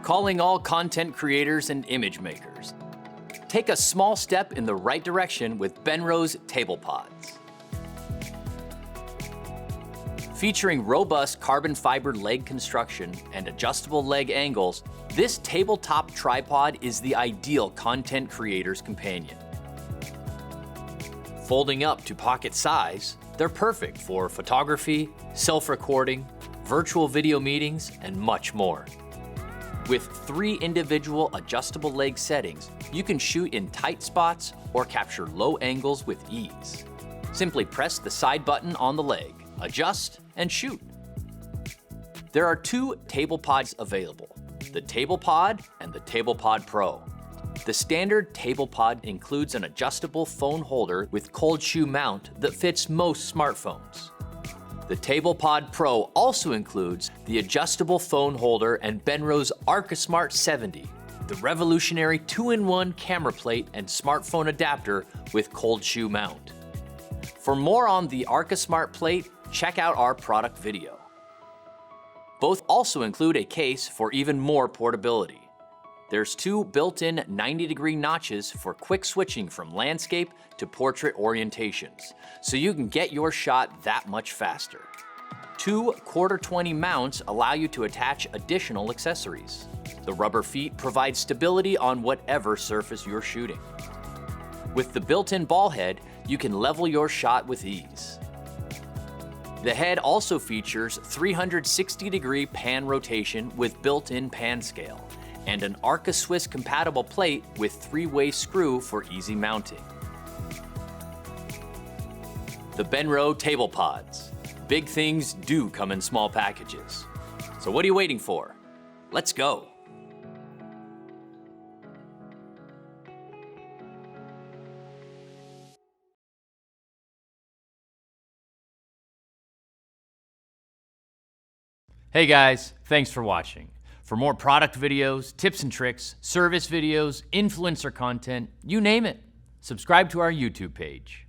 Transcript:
calling all content creators and image makers. Take a small step in the right direction with Benro's TablePods. Featuring robust carbon fiber leg construction and adjustable leg angles, this tabletop tripod is the ideal content creator's companion. Folding up to pocket size, they're perfect for photography, self-recording, virtual video meetings, and much more. With 3 individual adjustable leg settings, you can shoot in tight spots or capture low angles with ease. Simply press the side button on the leg, adjust, and shoot. There are 2 TablePods available, the TablePod and the TablePod Pro. The standard TablePod includes an adjustable phone holder with cold shoe mount that fits most smartphones. The TablePod Pro also includes the adjustable phone holder and Benro's ArcaSmart 70, the revolutionary 2-in-1 camera plate and smartphone adapter with cold shoe mount. For more on the ArcaSmart plate, check out our product video. Both also include a case for even more portability. There's 2 built-in 90-degree notches for quick switching from landscape to portrait orientations, so you can get your shot that much faster. 2 1/4-20 mounts allow you to attach additional accessories. The rubber feet provide stability on whatever surface you're shooting. With the built-in ball head, you can level your shot with ease. The head also features 360-degree pan rotation with built-in pan scale, and an Arca Swiss compatible plate with 3-way screw for easy mounting. The Benro TablePods. Big things do come in small packages. So what are you waiting for? Let's go. Hey guys, thanks for watching. For more product videos, tips and tricks, service videos, influencer content, you name it, subscribe to our YouTube page.